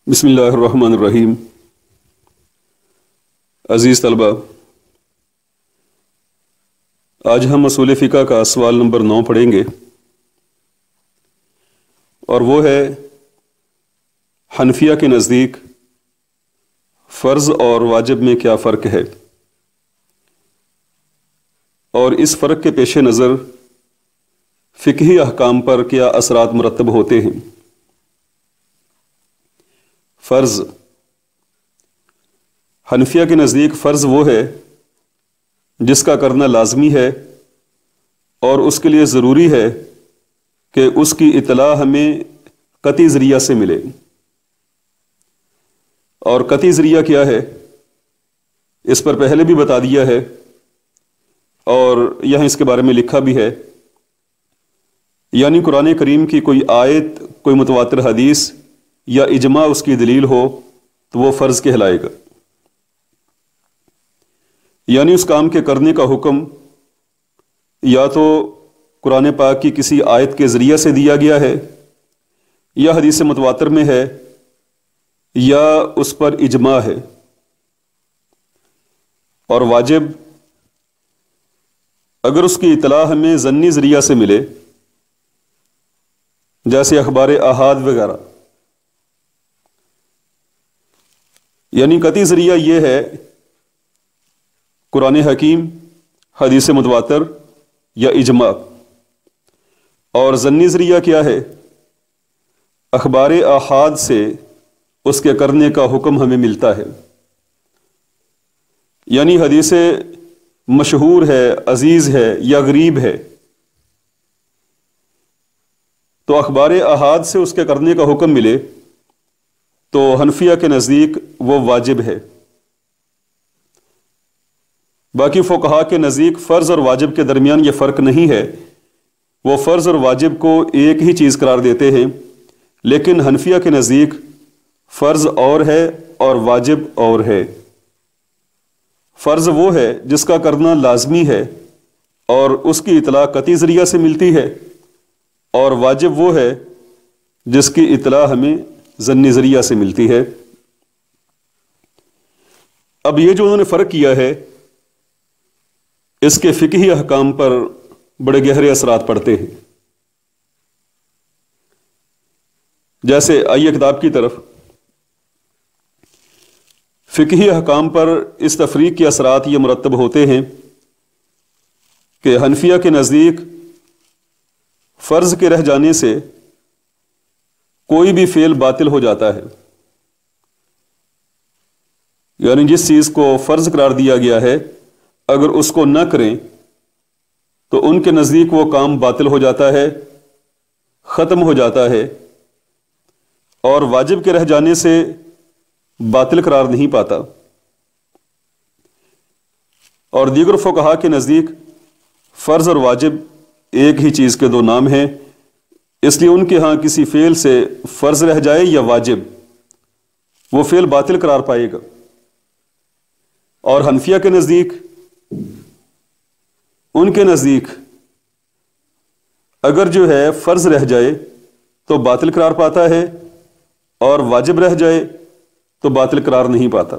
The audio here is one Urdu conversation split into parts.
بسم اللہ الرحمن الرحیم۔ عزیز طلبہ، آج ہم اصول فقہ کا سوال نمبر 9 پڑھیں گے، اور وہ ہے حنفیہ کے نزدیک فرض اور واجب میں کیا فرق ہے، اور اس فرق کے پیش نظر فقہی احکام پر کیا اثرات مرتب ہوتے ہیں۔ فرض، حنفیہ کے نزدیک فرض وہ ہے جس کا کرنا لازمی ہے اور اس کے لیے ضروری ہے کہ اس کی اطلاع ہمیں قطعی ذریعہ سے ملے۔ اور قطعی ذریعہ کیا ہے، اس پر پہلے بھی بتا دیا ہے، اور یہاں اس کے بارے میں لکھا بھی ہے، یعنی قرآن کریم کی کوئی آیت، کوئی متواتر حدیث یا اجماع اس کی دلیل ہو تو وہ فرض کہلائے گا، یعنی اس کام کے کرنے کا حکم یا تو قرآن پاک کی کسی آیت کے ذریعہ سے دیا گیا ہے، یا حدیث متواتر میں ہے، یا اس پر اجماع ہے۔ اور واجب، اگر اس کی اطلاع ہمیں ظنی ذریعہ سے ملے، جیسے اخبار احاد وغیرہ، یعنی قطعی ذریعہ یہ ہے قرآن حکیم، حدیث متواتر یا اجماع، اور ظنی ذریعہ کیا ہے، اخبار احاد سے اس کے کرنے کا حکم ہمیں ملتا ہے، یعنی حدیث مشہور ہے، عزیز ہے یا غریب ہے، تو اخبار احاد سے اس کے کرنے کا حکم ملے تو حنفیہ کے نزدیک وہ واجب ہے۔ باقی فقہا کے نزدیک فرض اور واجب کے درمیان یہ فرق نہیں ہے، وہ فرض اور واجب کو ایک ہی چیز قرار دیتے ہیں، لیکن حنفیہ کے نزدیک فرض اور ہے اور واجب اور ہے۔ فرض وہ ہے جس کا کرنا لازمی ہے اور اس کی اطلاع قطعی ذریعہ سے ملتی ہے، اور واجب وہ ہے جس کی اطلاع ہمیں ظنی ذریعہ سے ملتی ہے۔ اب یہ جو انہوں نے فرق کیا ہے، اس کے فقہی احکام پر بڑے گہرے اثرات پڑتے ہیں۔ جیسے آئیے کتاب کی طرف، فقہی احکام پر اس تفریق کے اثرات یہ مرتب ہوتے ہیں کہ حنفیہ کے نزدیک فرض کے رہ جانے سے کوئی بھی فعل باطل ہو جاتا ہے، یعنی جس چیز کو فرض قرار دیا گیا ہے اگر اس کو نہ کریں تو ان کے نزدیک وہ کام باطل ہو جاتا ہے، ختم ہو جاتا ہے، اور واجب کے رہ جانے سے باطل قرار نہیں پاتا۔ اور دیگر فقہا کے نزدیک فرض اور واجب ایک ہی چیز کے دو نام ہیں، اس لیے ان کے ہاں کسی فعل سے فرض رہ جائے یا واجب، وہ فعل باطل قرار پائے گا۔ اور حنفیہ کے نزدیک، ان کے نزدیک اگر جو ہے فرض رہ جائے تو باطل قرار پاتا ہے، اور واجب رہ جائے تو باطل قرار نہیں پاتا۔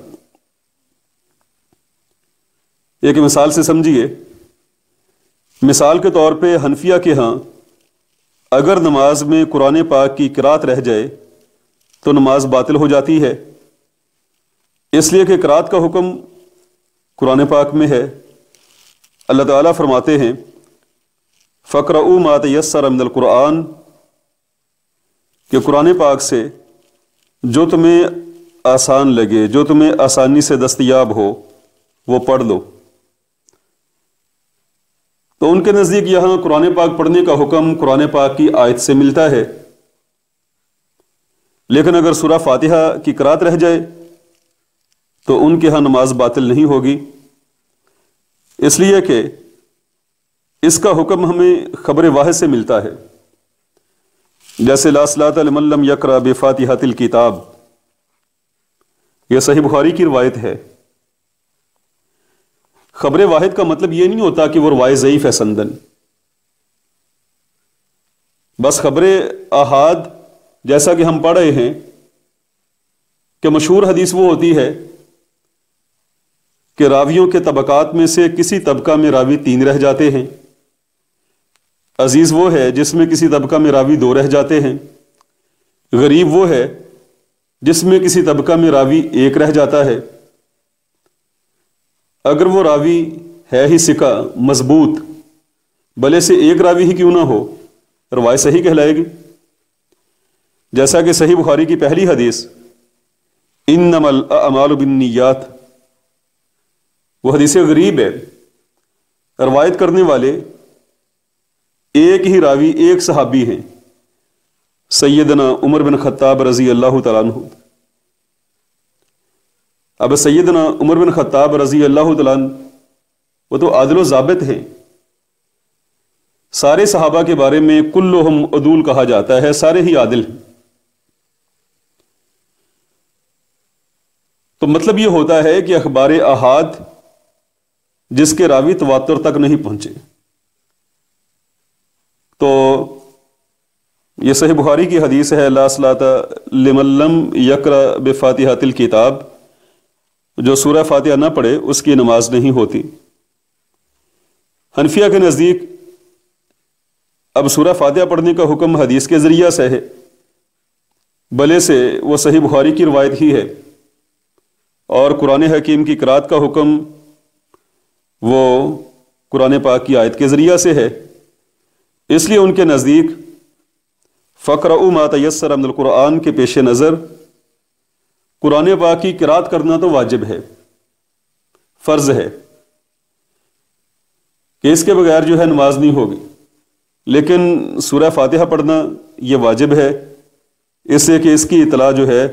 ایک مثال سے سمجھیے، مثال کے طور پہ حنفیہ کے ہاں اگر نماز میں قرآن پاک کی قرات رہ جائے تو نماز باطل ہو جاتی ہے، اس لیے کہ قرات کا حکم قرآن پاک میں ہے۔ اللہ تعالیٰ فرماتے ہیں فَقْرَؤُوا مَا تَيَسَّرَ مِنَ الْقُرْآنِ، کہ قرآن پاک سے جو تمہیں آسان لگے، جو تمہیں آسانی سے دستیاب ہو، وہ پڑھ لو۔ تو ان کے نزدیک یہاں قرآن پاک پڑھنے کا حکم قرآن پاک کی آیت سے ملتا ہے، لیکن اگر سورہ فاتحہ کی قرات رہ جائے تو ان کے ہاں نماز باطل نہیں ہوگی، اس لیے کہ اس کا حکم ہمیں خبر واحد سے ملتا ہے، جیسے لا صلاۃ لمن لم یقرأ بفاتحۃ الکتاب، یہ صحیح بخاری کی روایت ہے۔ خبر واحد کا مطلب یہ نہیں ہوتا کہ وہ روایت ضعیف ہے سندن، بس خبر احاد جیسا کہ ہم پڑھ رہے ہیں کہ مشہور حدیث وہ ہوتی ہے کہ راویوں کے طبقات میں سے کسی طبقہ میں راوی 3 رہ جاتے ہیں، عزیز وہ ہے جس میں کسی طبقہ میں راوی 2 رہ جاتے ہیں، غریب وہ ہے جس میں کسی طبقہ میں راوی 1 رہ جاتا ہے۔ اگر وہ راوی ہے ہی ثقہ مضبوط، بھلے سے 1 راوی ہی کیوں نہ ہو، روایت صحیح کہلائے گی۔ جیسا کہ صحیح بخاری کی پہلی حدیث انما الاعمال بالنیات، وہ حدیث غریب ہے، روایت کرنے والے ایک ہی راوی، ایک صحابی ہیں، سیدنا عمر بن خطاب رضی اللہ تعالیٰ عنہ۔ اب سیدنا عمر بن خطاب رضی اللہ تعالیٰ عنہ وہ تو عادل و ضابط ہیں، سارے صحابہ کے بارے میں کلہم عدول کہا جاتا ہے، سارے ہی عادل ہیں۔ تو مطلب یہ ہوتا ہے کہ اخبار احاد جس کے راوی تواتر تک نہیں پہنچے، تو یہ صحیح بخاری کی حدیث ہے لا صلاۃ لمن لم یقرأ بفاتحۃ الکتاب، جو سورہ فاتحہ نہ پڑھے اس کی نماز نہیں ہوتی۔ حنفیہ کے نزدیک اب سورہ فاتحہ پڑھنے کا حکم حدیث کے ذریعہ سے ہے، بھلے سے وہ صحیح بخاری کی روایت ہی ہے، اور قرآن حکیم کی قرات کا حکم وہ قرآن پاک کی آیت کے ذریعہ سے ہے۔ اس لیے ان کے نزدیک فقرؤوا ما تیسر من القرآن کے پیش نظر قرآن پاک کی قرات کرنا تو واجب ہے، فرض ہے کہ اس کے بغیر جو ہے نماز نہیں ہوگی، لیکن سورہ فاتحہ پڑھنا یہ واجب ہے، اس سے کہ اس کی اطلاع جو ہے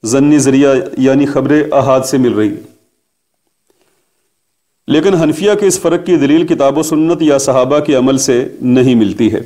ظنی ذریعہ یعنی خبر احاد سے مل رہی ہے۔ لیکن حنفیہ کے اس فرق کی دلیل کتاب و سنت یا صحابہ کے عمل سے نہیں ملتی ہے۔